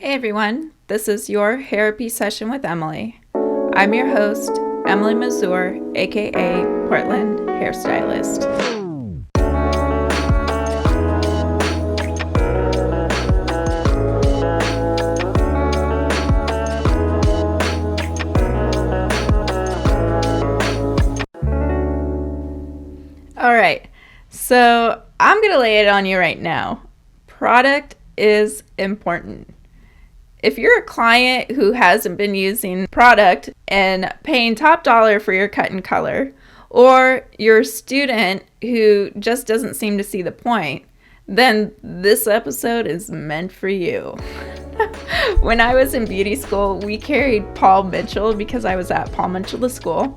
Hey everyone, this is your Hairapy session with Emily. I'm your host, Emily Mazur, aka Portland Hairstylist. All right, so I'm going to lay it on you right now. Product is important. If you're a client who hasn't been using product and paying top dollar for your cut and color, or you're a student who just doesn't seem to see the point, then this episode is meant for you. When I was in beauty school, we carried Paul Mitchell because I was at Paul Mitchell School.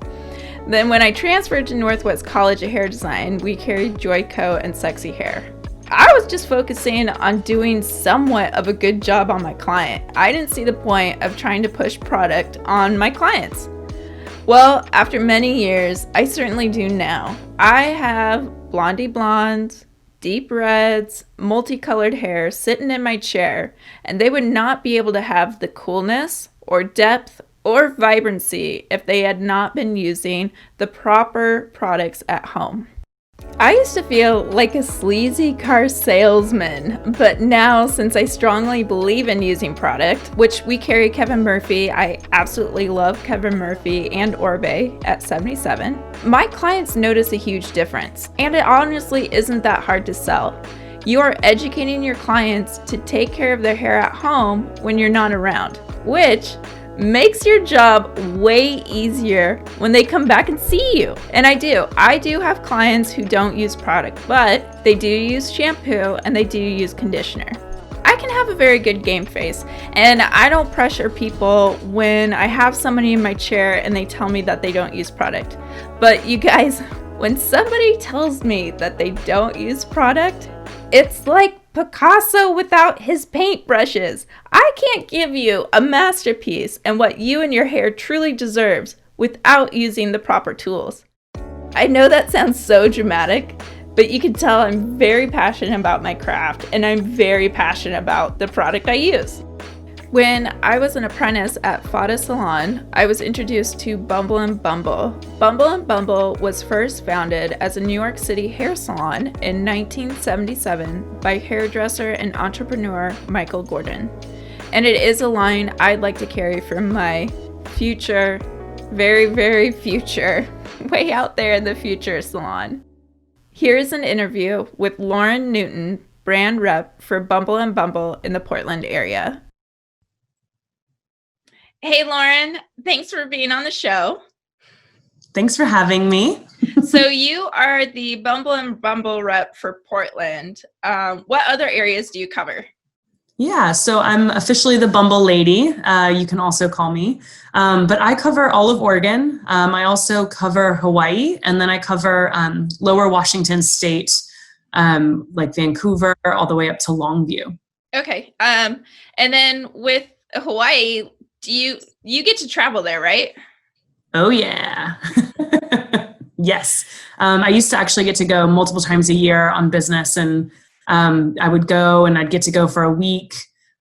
Then when I transferred to Northwest College of Hair Design, we carried Joico and Sexy Hair. I was just focusing on doing somewhat of a good job on my client. I didn't see the point of trying to push product on my clients. Well, after many years, I certainly do now. I have blondie blondes, deep reds, multicolored hair sitting in my chair, and they would not be able to have the coolness or depth or vibrancy if they had not been using the proper products at home. I used to feel like a sleazy car salesman, but now since I strongly believe in using product, which we carry Kevin Murphy, I absolutely love Kevin Murphy and Orbe at 77, my clients notice a huge difference, and it honestly isn't that hard to sell. You are educating your clients to take care of their hair at home when you're not around, which makes your job way easier when they come back and see you. And I do have clients who don't use product, but they do use shampoo and they do use conditioner. I can have a very good game face, and I don't pressure people when I have somebody in my chair and they tell me that they don't use product. But you guys, when somebody tells me that they don't use product, it's like Picasso without his paintbrushes. I can't give you a masterpiece and what you and your hair truly deserves without using the proper tools. I know that sounds so dramatic, but you can tell I'm very passionate about my craft and I'm very passionate about the product I use. When I was an apprentice at Salon, I was introduced to Bumble and Bumble. Bumble and Bumble was first founded as a New York City hair salon in 1977 by hairdresser and entrepreneur Michael Gordon. And it is a line I'd like to carry for my future, very, very future, way out there in the future salon. Here's an interview with Lauren Newton, brand rep for Bumble and Bumble in the Portland area. Hey, Lauren, thanks for being on the show. Thanks for having me. So you are the Bumble and Bumble rep for Portland. What other areas do you cover? Yeah, so I'm officially the Bumble lady. You can also call me. But I cover all of Oregon. I also cover Hawaii, and then I cover lower Washington State, like Vancouver, all the way up to Longview. Okay. And then with Hawaii, you get to travel there, right? Oh, yeah. Yes. I used to actually get to go multiple times a year on business, and I would go and I'd get to go for a week.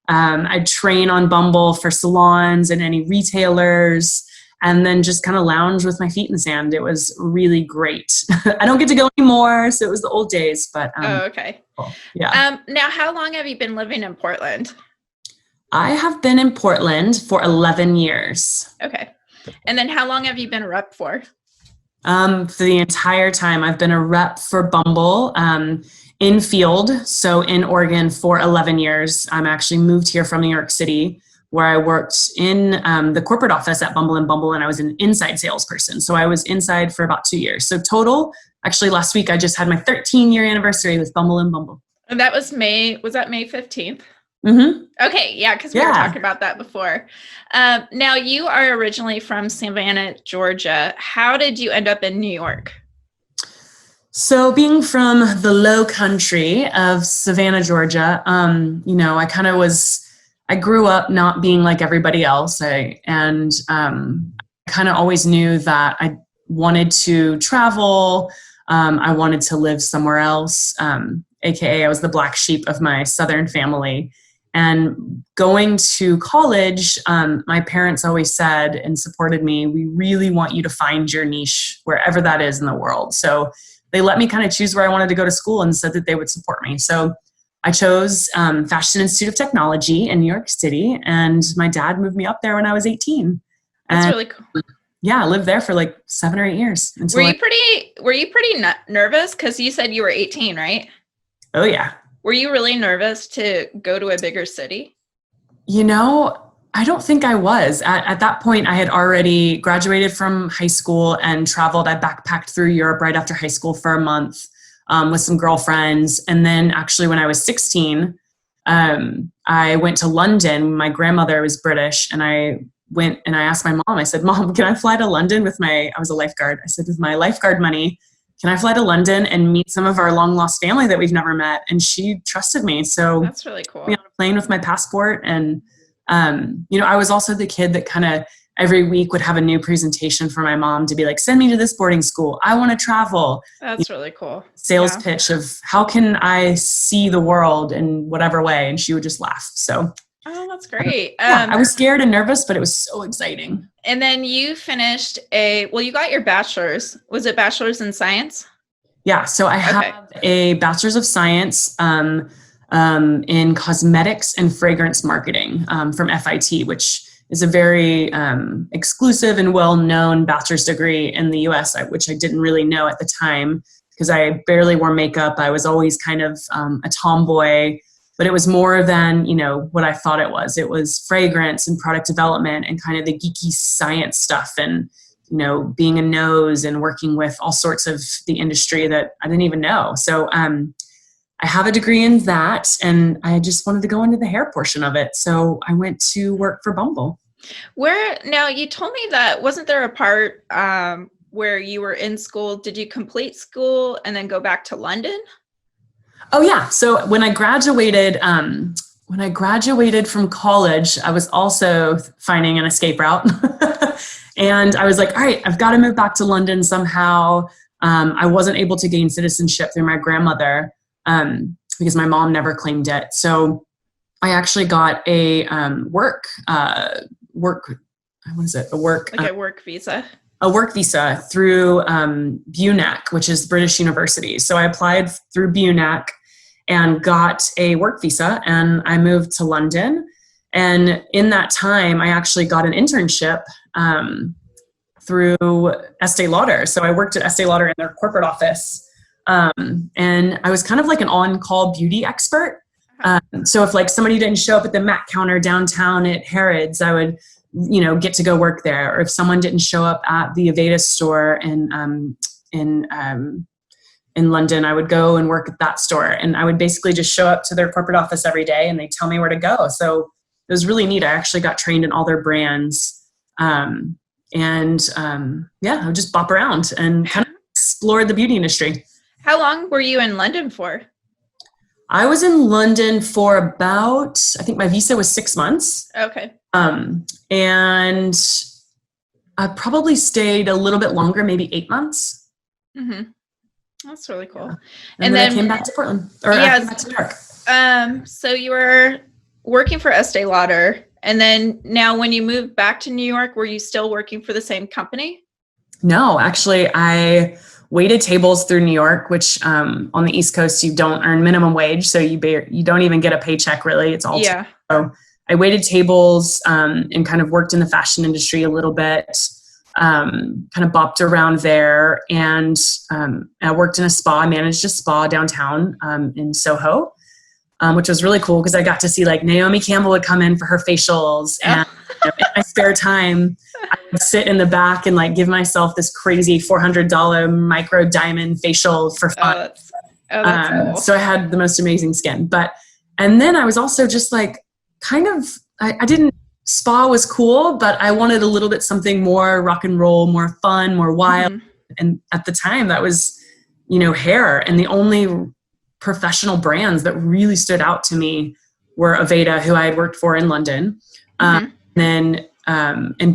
I'd train on Bumble for salons and any retailers, and then just kind of lounge with my feet in the sand. It was really great. I don't get to go anymore, so it was the old days. But okay. Cool. Yeah. Now, how long have you been living in Portland? I have been in Portland for 11 years. Okay. And then how long have you been a rep for? For the entire time, I've been a rep for Bumble in field. So in Oregon for 11 years. I'm actually moved here from New York City, where I worked in the corporate office at Bumble and Bumble, and I was an inside salesperson. So I was inside for about 2 years. So total, actually last week, I just had my 13-year anniversary with Bumble and Bumble. And that was was that May 15th? Mm-hmm. Okay, yeah, because we were talking about that before. Now, you are originally from Savannah, Georgia. How did you end up in New York? So being from the low country of Savannah, Georgia, I grew up not being like everybody else. I kind of always knew that I wanted to travel. I wanted to live somewhere else, AKA I was the black sheep of my Southern family. And going to college, my parents always said and supported me, we really want you to find your niche wherever that is in the world. So they let me kind of choose where I wanted to go to school and said that they would support me. So I chose Fashion Institute of Technology in New York City, and my dad moved me up there when I was 18. That's really cool. Yeah, I lived there for like 7 or 8 years. Were you pretty nervous? Because you said you were 18, right? Oh, yeah. Were you really nervous to go to a bigger city? I don't think I was. At that point, I had already graduated from high school and traveled. I backpacked through Europe right after high school for a month with some girlfriends. And then actually when I was 16, I went to London. My grandmother was British, and I went and I asked my mom, I said, Mom, can I fly to London I was a lifeguard. I said, with my lifeguard money, can I fly to London and meet some of our long lost family that we've never met? And she trusted me. So that's really cool. I was on a plane with my passport. And, I was also the kid that kind of every week would have a new presentation for my mom to be like, send me to this boarding school. I want to travel. That's really cool. Sales pitch of how can I see the world in whatever way? And she would just laugh. So oh, that's great. I was scared and nervous, but it was so exciting. And then you finished you got your bachelor's. Was it bachelor's in science? Yeah. So I have a bachelor's of science in cosmetics and fragrance marketing from FIT, which is a very exclusive and well-known bachelor's degree in the US, which I didn't really know at the time because I barely wore makeup. I was always kind of a tomboy. But it was more than, what I thought it was. It was fragrance and product development and kind of the geeky science stuff and, being a nose and working with all sorts of the industry that I didn't even know. So I have a degree in that, and I just wanted to go into the hair portion of it. So I went to work for Bumble. Now you told me that, wasn't there a part where you were in school? Did you complete school and then go back to London? Oh yeah. So when I graduated from college, I was also finding an escape route. And I was like, all right, I've got to move back to London somehow. I wasn't able to gain citizenship through my grandmother because my mom never claimed it. So I actually got a work visa. A work visa through BUNAC, which is British University. So I applied through BUNAC and got a work visa, and I moved to London. And in that time, I actually got an internship through Estee Lauder. So I worked at Estee Lauder in their corporate office. And I was kind of like an on-call beauty expert. So if like somebody didn't show up at the MAC counter downtown at Harrods, I would get to go work there. Or if someone didn't show up at the Aveda store in London, I would go and work at that store. And I would basically just show up to their corporate office every day and they tell me where to go. So it was really neat. I actually got trained in all their brands. I would just bop around and kind of explore the beauty industry. How long were you in London for? I was in London for about, I think my visa was 6 months. Okay. And I probably stayed a little bit longer, maybe 8 months. Mm-hmm. That's really cool. Yeah. And then I came back to Portland, I came back to New York. So you were working for Estee Lauder, and then now when you moved back to New York, were you still working for the same company? No, actually, I waited tables through New York, which on the East Coast, you don't earn minimum wage. So you don't even get a paycheck, really. It's all so I waited tables and kind of worked in the fashion industry a little bit, kind of bopped around there. And I worked in a spa. I managed a spa downtown in Soho, which was really cool because I got to see like Naomi Campbell would come in for her facials. And in my spare time, I would sit in the back and like give myself this crazy $400 micro diamond facial for fun. That's cool. So I had the most amazing skin. And then I was also just like, kind of, I didn't, spa was cool, but I wanted a little bit something more rock and roll, more fun, more wild. Mm-hmm. And at the time that was, hair. And the only professional brands that really stood out to me were Aveda, who I had worked for in London, and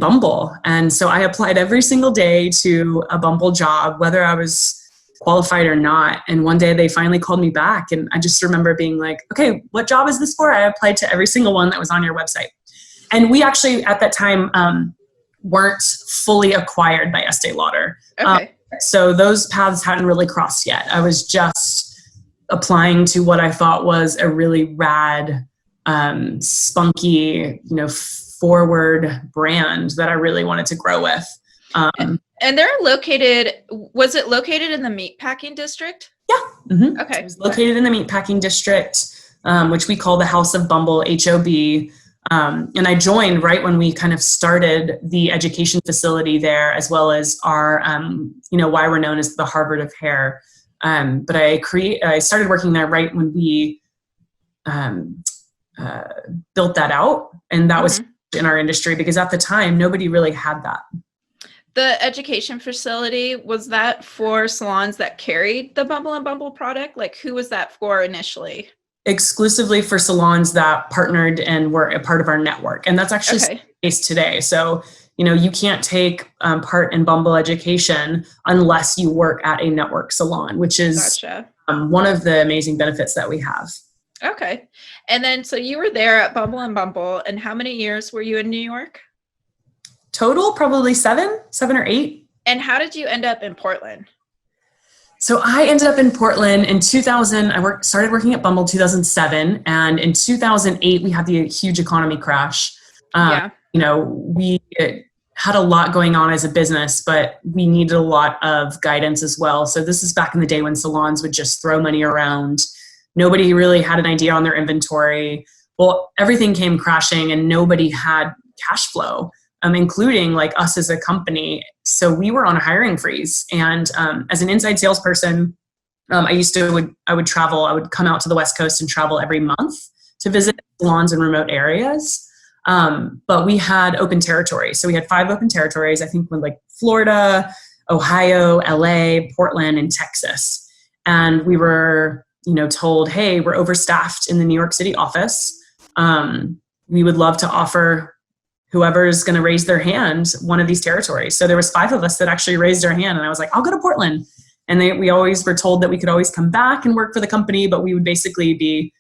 Bumble. And so I applied every single day to a Bumble job, whether I was qualified or not. And one day they finally called me back, and I just remember being like, okay, what job is this for? I applied to every single one that was on your website. And we actually at that time weren't fully acquired by Estee Lauder. Okay. So those paths hadn't really crossed yet. I was just applying to what I thought was a really rad, spunky, forward brand that I really wanted to grow with. And they're was it located in the meatpacking district? Yeah. Mm-hmm. Okay. It was located in the meatpacking district, which we call the House of Bumble, HOB. And I joined right when we kind of started the education facility there, as well as our, why we're known as the Harvard of hair. But I started working there right when we built that out. And that was in our industry, because at the time, nobody really had that. The education facility, was that for salons that carried the Bumble and Bumble product? Like, who was that for initially? Exclusively for salons that partnered and were a part of our network. And that's actually the case today. So, you can't take part in Bumble education unless you work at a network salon, which is one of the amazing benefits that we have. Okay. And then, so you were there at Bumble and Bumble, and how many years were you in New York? Total, probably seven or eight. And how did you end up in Portland? So I ended up in Portland in 2000. I started working at Bumble 2007. And in 2008, we had the huge economy crash. We had a lot going on as a business, but we needed a lot of guidance as well. So this is back in the day when salons would just throw money around. Nobody really had an idea on their inventory. Well, everything came crashing and nobody had cash flow. Including like us as a company. So we were on a hiring freeze. And as an inside salesperson, I would travel. I would come out to the West Coast and travel every month to visit salons in remote areas. But we had open territory. So we had 5 open territories, I think, with like Florida, Ohio, LA, Portland, and Texas. And we were, told, hey, we're overstaffed in the New York City office. We would love to offer whoever's going to raise their hand one of these territories. So there was 5 of us that actually raised our hand, and I was like, I'll go to Portland. And we always were told that we could always come back and work for the company, but we would basically be,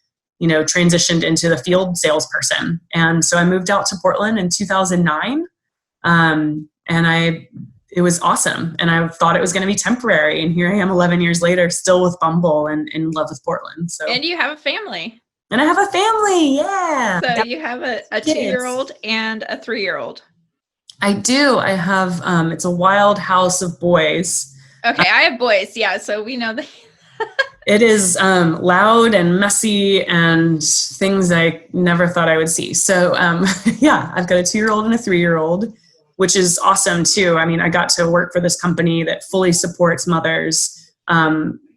transitioned into the field salesperson. And so I moved out to Portland in 2009. It was awesome. And I thought it was going to be temporary. And here I am 11 years later, still with Bumble and in love with Portland. So. And you have a family. And I have a family, yeah. So you have a 2-year-old and a 3-year-old. I do. I have, it's a wild house of boys. Okay, I have boys, yeah, so we know that. It is loud and messy and things I never thought I would see. So, I've got a 2-year-old and a 3-year-old, which is awesome too. I mean, I got to work for this company that fully supports mothers.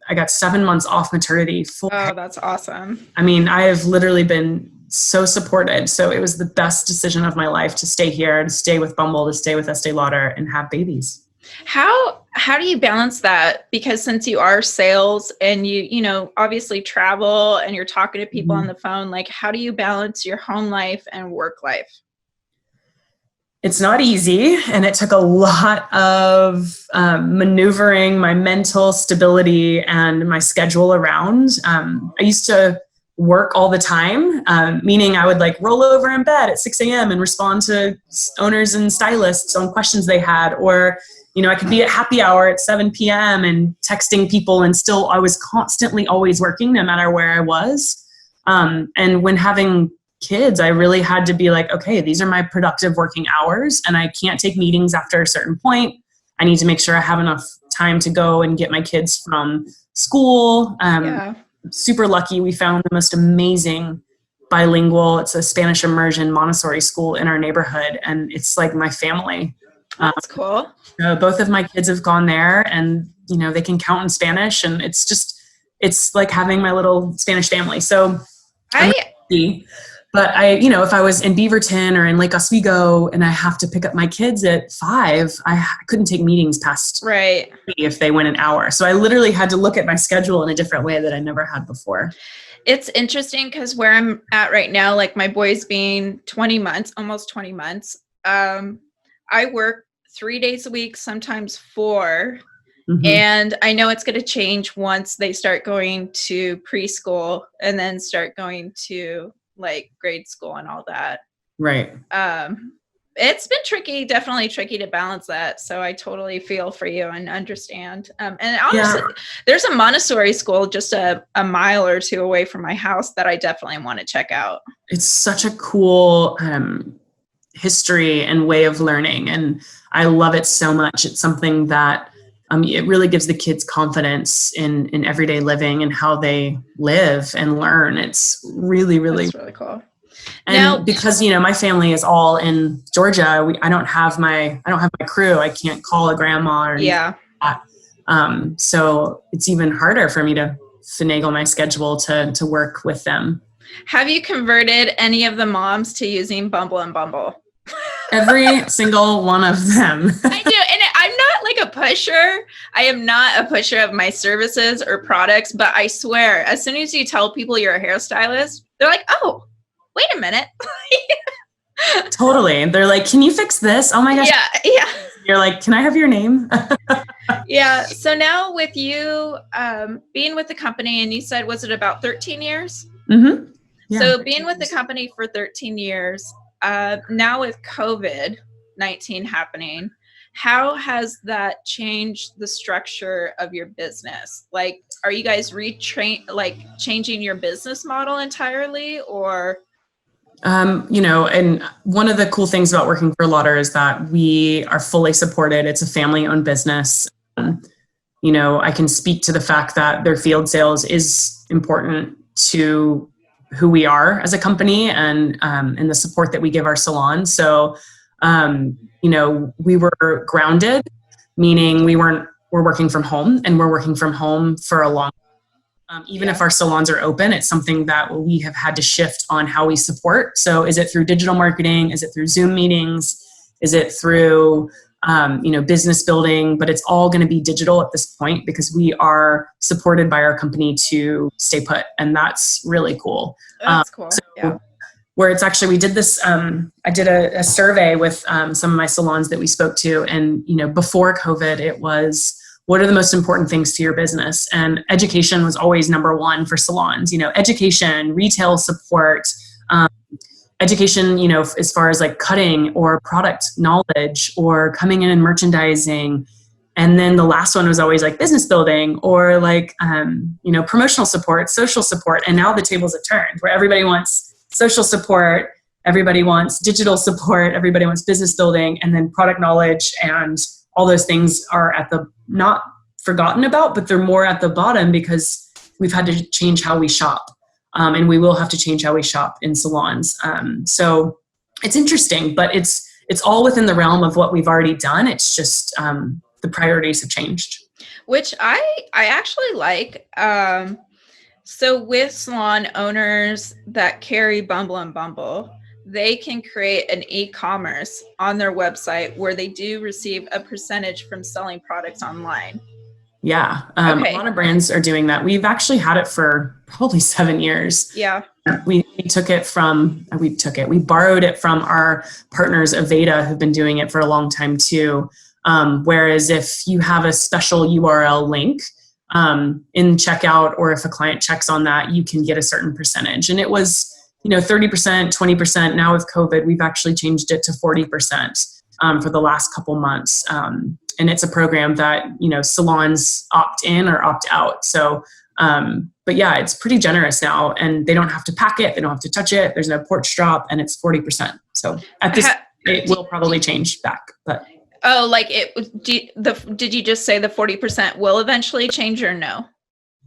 I got 7 months off maternity. That's awesome. I mean, I have literally been so supported. So it was the best decision of my life to stay here, to stay with Bumble, to stay with Estee Lauder and have babies. How do you balance that? Because since you are sales and you obviously travel and you're talking to people on the phone, like how do you balance your home life and work life? It's not easy, and it took a lot of maneuvering my mental stability and my schedule around. I used to work all the time, meaning I would like roll over in bed at 6 a.m. and respond to owners and stylists on questions they had, or I could be at happy hour at 7 p.m. and texting people, and still I was constantly always working no matter where I was. And when having kids, I really had to be like, okay, these are my productive working hours and I can't take meetings after a certain point. I need to make sure I have enough time to go and get my kids from school. Super lucky. We found the most amazing bilingual, it's a Spanish immersion Montessori school in our neighborhood. And it's like my family. That's cool. Both of my kids have gone there and, they can count in Spanish, and it's like having my little Spanish family. So But if I was in Beaverton or in Lake Oswego and I have to pick up my kids at 5, I couldn't take meetings past 3 if they went an hour. So I literally had to look at my schedule in a different way that I never had before. It's interesting because where I'm at right now, like my boys being 20 months, almost 20 months, I work 3 days a week, sometimes 4. And I know it's going to change once they start going to preschool and then start going to like grade school and all that. Right. It's been tricky, definitely tricky to balance that. So I totally feel for you and understand. And honestly, there's a Montessori school just a mile or two away from my house that I definitely want to check out. It's such a cool history and way of learning. And I love it so much. It's something that it really gives the kids confidence in everyday living and how they live and learn. It's really, really, that's really cool. And now, because, my family is all in Georgia, I don't have my crew. I can't call a grandma or anything like that. So it's even harder for me to finagle my schedule to work with them. Have you converted any of the moms to using Bumble and Bumble? Every single one of them. I do. And I'm not like a pusher. I am not a pusher of my services or products, but I swear, as soon as you tell people you're a hairstylist, they're like, oh, wait a minute. Totally. They're like, can you fix this? Oh my gosh. Yeah. You're like, can I have your name? Yeah. So now with you being with the company, and you said, was it about 13 years? Mm-hmm. Yeah. So being with the company for 13 years, now with COVID-19 happening, how has that changed the structure of your business? Like, are you guys changing your business model entirely, or? And one of the cool things about working for Lauder is that we are fully supported. It's a family-owned business. I can speak to the fact that their field sales is important to who we are as a company and the support that we give our salon. So, we were grounded, meaning we're working from home, and we're working from home for a long time. Even if our salons are open, it's something that we have had to shift on how we support. So is it through digital marketing? Is it through Zoom meetings? Is it through, business building? But it's all going to be digital at this point because we are supported by our company to stay put. And that's really cool. That's cool. Where it's actually, we did this, I did a survey with some of my salons that we spoke to. And, before COVID, it was, what are the most important things to your business? And education was always number one for salons, education, retail support, education, as far as like cutting or product knowledge or coming in and merchandising. And then the last one was always like business building or like, promotional support, social support. And now the tables have turned where everybody wants social support, everybody wants digital support, everybody wants business building, and then product knowledge, and all those things are at the, not forgotten about, but they're more at the bottom because we've had to change how we shop. And we will have to change how we shop in salons. So it's interesting, but it's all within the realm of what we've already done. It's just the priorities have changed. Which I actually like. So with salon owners that carry Bumble and Bumble, they can create an e-commerce on their website where they do receive a percentage from selling products online. Yeah. A lot of brands are doing that. We've actually had it for probably 7 years. Yeah. We borrowed it from our partners, Aveda, who've been doing it for a long time too. Whereas if you have a special URL link, in checkout, or if a client checks on that, you can get a certain percentage. And it was, 30%, 20%. Now with COVID, we've actually changed it to 40% for the last couple months. And it's a program that, salons opt in or opt out. So, but yeah, it's pretty generous now, and they don't have to pack it. They don't have to touch it. There's no porch drop, and it's 40%. So at this, it will probably change back, but. Oh, like did you just say the 40% will eventually change or no?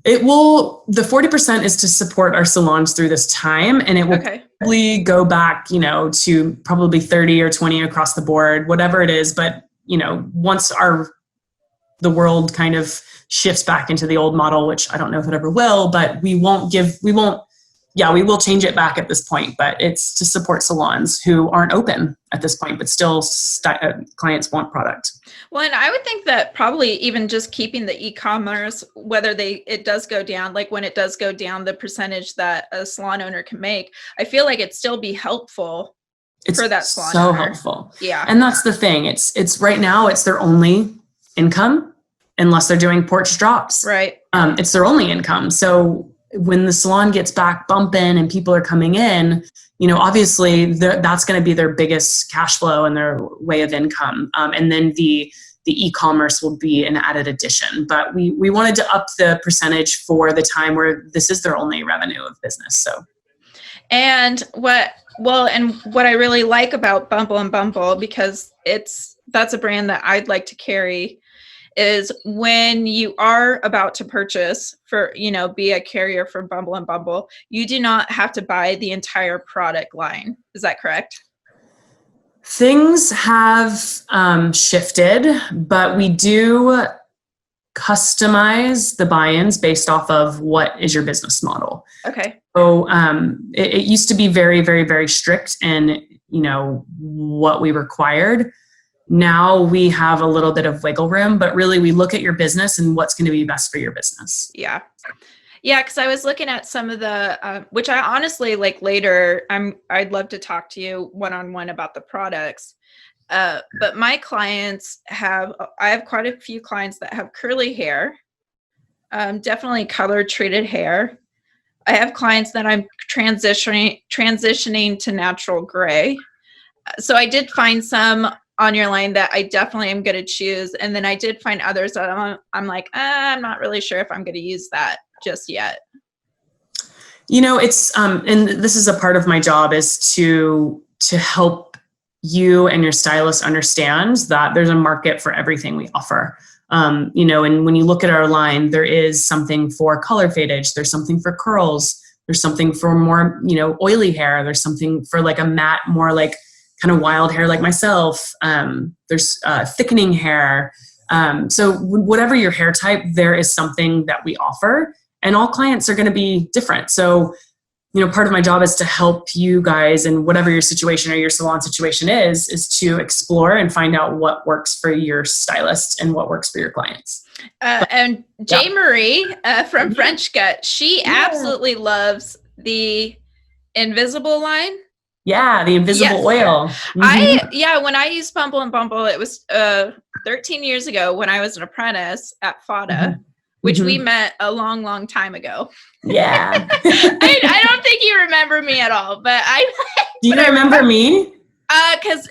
It will, the 40% is to support our salons through this time, and it will probably go back, to probably 30 or 20 across the board, whatever it is. But, once the world kind of shifts back into the old model, which I don't know if it ever will, but we will change it back at this point, but it's to support salons who aren't open at this point, but still clients want product. Well, and I would think that probably even just keeping the e-commerce, whether it does go down, like when it does go down, the percentage that a salon owner can make, I feel like it'd still be helpful for that salon owner. So helpful. Yeah. And that's the thing. It's right now, it's their only income. unless they're doing porch drops. Right. It's their only income. So when the salon gets back bumping and people are coming in, obviously that's going to be their biggest cash flow and their way of income. And then the e-commerce will be an added addition. But we wanted to up the percentage for the time where this is their only revenue of business. So, and what I really like about Bumble and Bumble, because that's a brand that I'd like to carry, is when you are about to purchase for, be a carrier for Bumble and Bumble, you do not have to buy the entire product line. Is that correct? Things have shifted, but we do customize the buy-ins based off of what is your business model. Okay. So it used to be very, very, very strict in, what we required. Now we have a little bit of wiggle room, but really we look at your business and what's going to be best for your business. Yeah. Yeah. Cause I was looking at some of the, which I honestly like later, I'd love to talk to you one-on-one about the products. But my clients I have quite a few clients that have curly hair, definitely color treated hair. I have clients that I'm transitioning to natural gray. So I did find some on your line that I definitely am going to choose. And then I did find others that I'm like, I'm not really sure if I'm going to use that just yet. It's, and this is a part of my job, is to help you and your stylist understand that there's a market for everything we offer. And when you look at our line, there is something for color fadeage. There's something for curls. There's something for more, oily hair. There's something for like a matte, more like kind of wild hair like myself. There's thickening hair. So whatever your hair type, there is something that we offer, and all clients are going to be different. So, part of my job is to help you guys, and whatever your situation or your salon situation is to explore and find out what works for your stylist and what works for your clients. And Jay Marie from French Gut, she absolutely loves the Invisible line. Yeah, the invisible oil. Mm-hmm. When I used Bumble and Bumble, it was 13 years ago when I was an apprentice at FADA, mm-hmm. which we met a long, long time ago. Yeah. I don't think you remember me at all, but Do you remember me? Because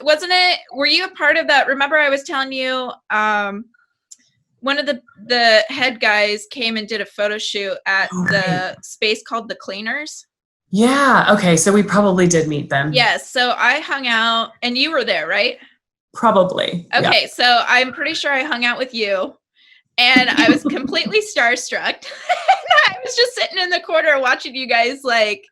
were you a part of that? Remember I was telling you, one of the head guys came and did a photo shoot at the space called The Cleaners. Yeah. Okay. So we probably did meet them. Yes. So I hung out, and you were there, right? Probably. Okay. Yeah. So I'm pretty sure I hung out with you, and I was completely starstruck. I was just sitting in the corner watching you guys like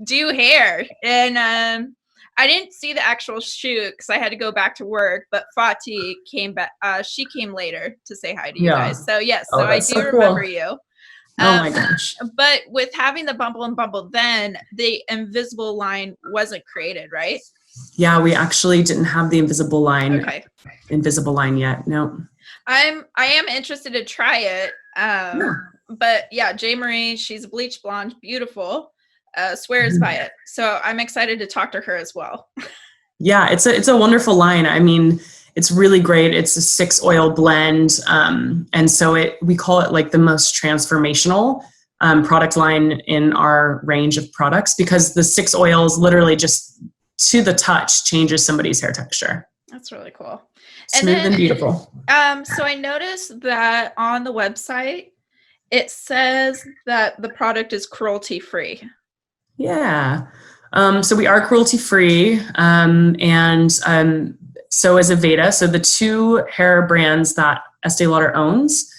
do hair. And I didn't see the actual shoot because I had to go back to work, but Fati came back. She came later to say hi to you guys. So yes, so I do remember you. Oh my gosh. But with having the Bumble and Bumble, then the invisible line wasn't created, right? Yeah, we actually didn't have the invisible line yet. No. I am interested to try it. But yeah, Jay Marie, she's a bleach blonde, beautiful, swears by it. So I'm excited to talk to her as well. Yeah, it's a wonderful line. I mean, it's really great. It's a 6 oil blend. And so we call it like the most transformational product line in our range of products, because the 6 oils literally just to the touch changes somebody's hair texture. That's really cool. Smooth and beautiful. So I noticed that on the website, it says that the product is cruelty free. Yeah. So we are cruelty free. And so is Aveda. So the 2 hair brands that Estee Lauder owns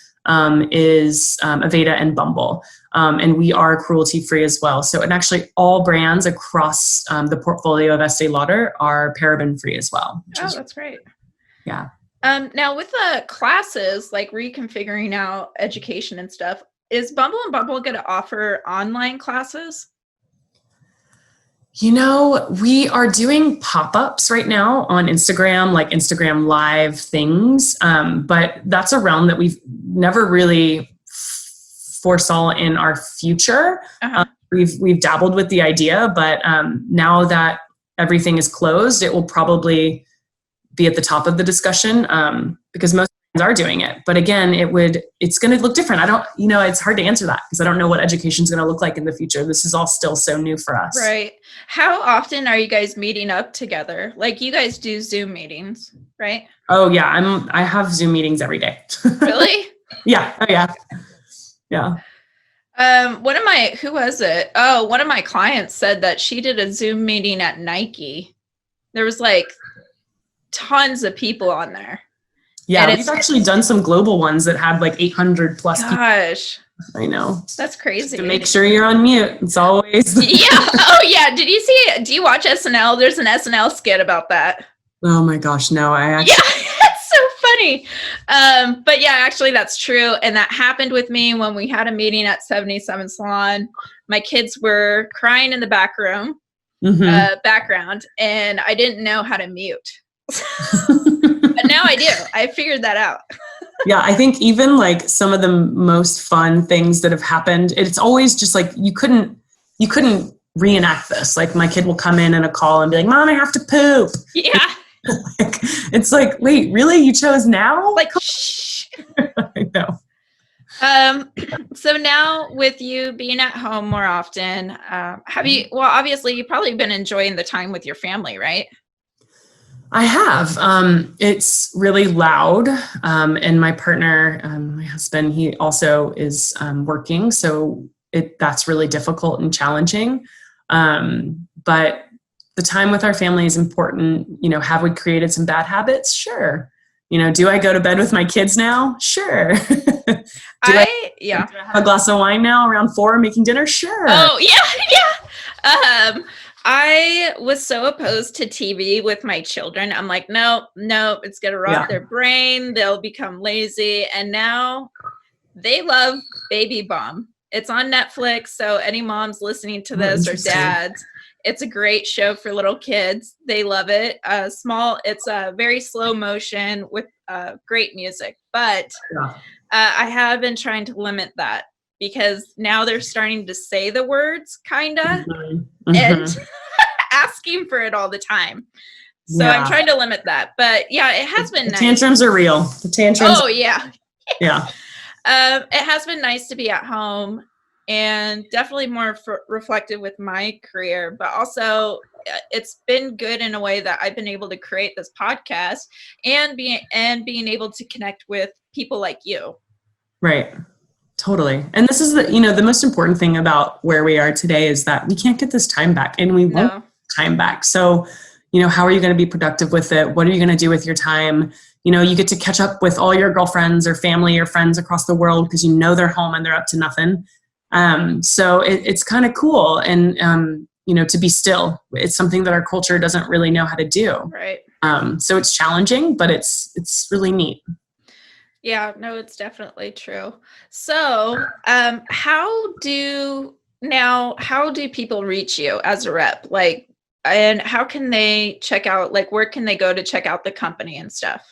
is Aveda and Bumble. And we are cruelty free as well. So, and actually all brands across the portfolio of Estee Lauder are paraben free as well. That's great. Yeah. Now with the classes, like reconfiguring out education and stuff, is Bumble and Bumble going to offer online classes? We are doing pop-ups right now on Instagram, like Instagram live things. But that's a realm that we've never really foresaw in our future. Uh-huh. We've dabbled with the idea, but now that everything is closed, it will probably be at the top of the discussion, because most are doing it. But again, it's going to look different. It's hard to answer that because I don't know what education is going to look like in the future. This is all still so new for us. Right. How often are you guys meeting up together? Like you guys do Zoom meetings, right? Oh yeah. I have Zoom meetings every day. Really? Yeah. Oh yeah. Yeah. Who was it? Oh, one of my clients said that she did a Zoom meeting at Nike. There was like tons of people on there. Yeah, we've actually done some global ones that had like 800 plus people. Gosh. I know. That's crazy. Just to make sure you're on mute. It's always. Yeah. Oh yeah. Did you see it? Do you watch SNL? There's an SNL skit about that. Oh my gosh, no, Yeah, that's so funny. But yeah, actually that's true. And that happened with me when we had a meeting at 77 Salon. My kids were crying in the background, and I didn't know how to mute. But now I do. I figured that out. Yeah, I think even like some of the most fun things that have happened, it's always just like you couldn't reenact this. Like my kid will come in a call and be like, "Mom, I have to poop." Yeah. It's like, wait, really? You chose now? Like, shh. I know. So now with you being at home more often, obviously you've probably been enjoying the time with your family, right? I have. It's really loud. And my partner, my husband, he also is working. So that's really difficult and challenging. But the time with our family is important. Have we created some bad habits? Sure. Do I go to bed with my kids now? Sure. Do I have a glass of wine now around 4 making dinner? Sure. Oh, yeah. I was so opposed to TV with my children. I'm like, no, it's going to rot their brain. They'll become lazy. And now they love Baby Bomb. It's on Netflix. So any moms listening to this or dads, it's a great show for little kids. They love it. It's a very slow motion with great music. But I have been trying to limit that because now they're starting to say the words, kind of, and asking for it all the time. So I'm trying to limit that. But yeah, it has been nice. Tantrums are real. The tantrums. Oh, yeah. Yeah. It has been nice to be at home. And definitely more reflective with my career, but also it's been good in a way that I've been able to create this podcast and being able to connect with people like you. Right. Totally. And this is the most important thing about where we are today is that we can't get this time back and we won't get time back. So, how are you going to be productive with it? What are you going to do with your time? You get to catch up with all your girlfriends or family or friends across the world because they're home and they're up to nothing. So it's kind of cool. And, to be still, it's something that our culture doesn't really know how to do. Right. So it's challenging, but it's really neat. Yeah, no, it's definitely true. So, how do people reach you as a rep? Like, and how can they check out, like, where can they go to check out the company and stuff?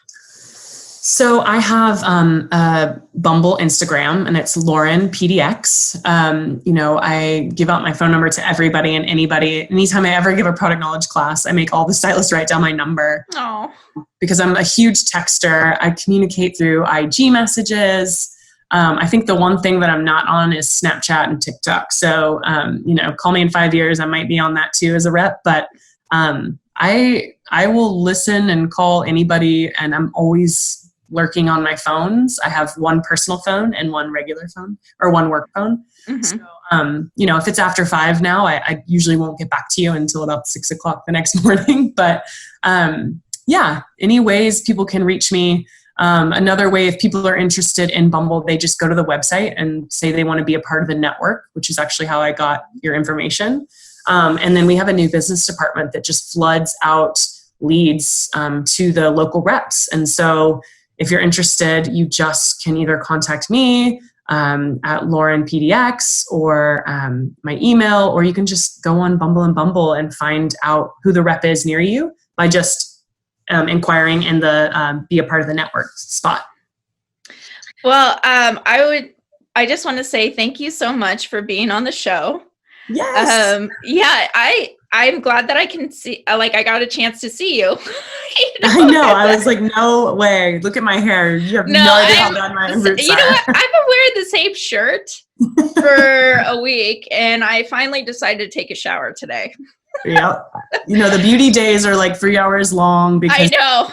So I have a Bumble Instagram and it's Lauren PDX. I give out my phone number to everybody and anybody. Anytime I ever give a product knowledge class, I make all the stylists write down my number. Oh. Because I'm a huge texter. I communicate through IG messages. I think the one thing that I'm not on is Snapchat and TikTok. So, call me in 5 years. I might be on that too as a rep, but I will listen and call anybody and I'm always lurking on my phones. I have one personal phone and one regular phone or one work phone. Mm-hmm. So, if it's after 5 now, I usually won't get back to you until about 6 o'clock the next morning. But any ways people can reach me. Another way, if people are interested in Bumble, they just go to the website and say they want to be a part of the network, which is actually how I got your information. And then we have a new business department that just floods out leads to the local reps. And so if you're interested, you just can either contact me at Lauren PDX or my email, or you can just go on Bumble and Bumble and find out who the rep is near you by just inquiring in the be a part of the network spot. Well, I just want to say thank you so much for being on the show. Yes. I'm glad that I can see, I got a chance to see you. I know. I was like, no way. Look at my hair. You have no idea how bad my roots You know are. what? I've been wearing the same shirt for a week, and I finally decided to take a shower today. Yeah. The beauty days are like 3 hours long because I know.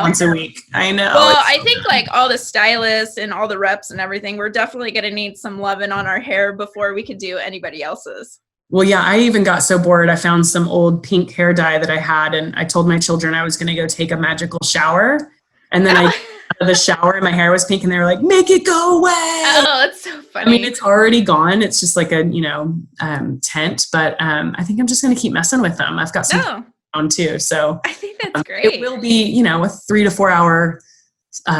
once a week. I know. Well, I think like all the stylists and all the reps and everything, we're definitely going to need some loving on our hair before we could do anybody else's. Well, yeah, I even got so bored. I found some old pink hair dye that I had, and I told my children I was going to go take a magical shower. And then I out of the shower and my hair was pink, and they were like, "Make it go away!" Oh, it's so funny. I mean, it's already gone. It's just like a tint, but I think I'm just going to keep messing with them. I've got some on too, so I think that's great. It will be a 3 to 4 hour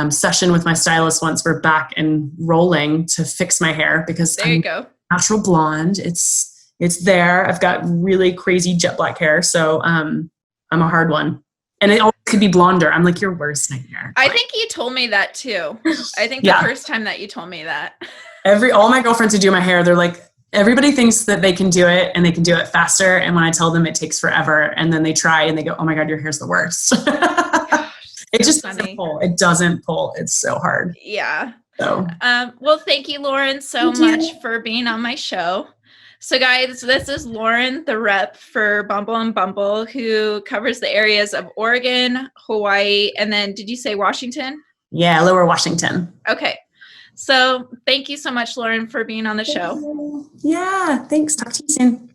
session with my stylist once we're back and rolling to fix my hair because there you go. Natural blonde. It's there. I've got really crazy jet black hair, so I'm a hard one. And it always could be blonder. I'm like your worst nightmare. I think you told me that too. I think the first time that you told me that. All my girlfriends who do my hair, they're like, everybody thinks that they can do it and they can do it faster. And when I tell them it takes forever, and then they try and they go, "Oh my God, your hair's the worst." It just doesn't pull. It doesn't pull. It's so hard. Yeah. So, well, thank you, Lauren, so much for being on my show. So guys, this is Lauren, the rep for Bumble and Bumble, who covers the areas of Oregon, Hawaii, and then did you say Washington? Yeah, Lower Washington. Okay. So thank you so much, Lauren, for being on the show. Yeah, thanks. Talk to you soon.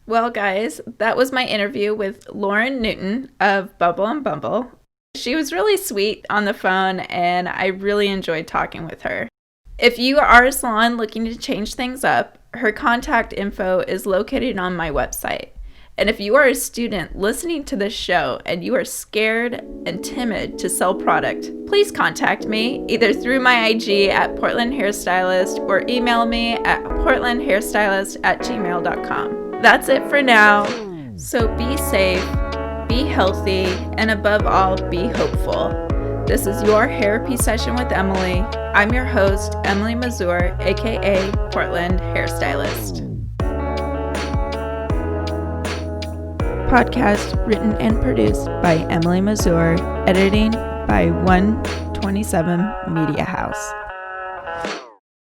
Well, guys, that was my interview with Lauren Newton of Bumble and Bumble. She was really sweet on the phone, and I really enjoyed talking with her. If you are a salon looking to change things up, her contact info is located on my website. And if you are a student listening to this show and you are scared and timid to sell product, please contact me either through my IG at Portland Hairstylist or email me at portlandhairstylist@gmail.com. That's it for now. So be safe, be healthy, and above all, be hopeful. This is your Hairapy Session with Emily. I'm your host, Emily Mazur, aka Portland Hairstylist. Podcast written and produced by Emily Mazur, editing by 127 Media House.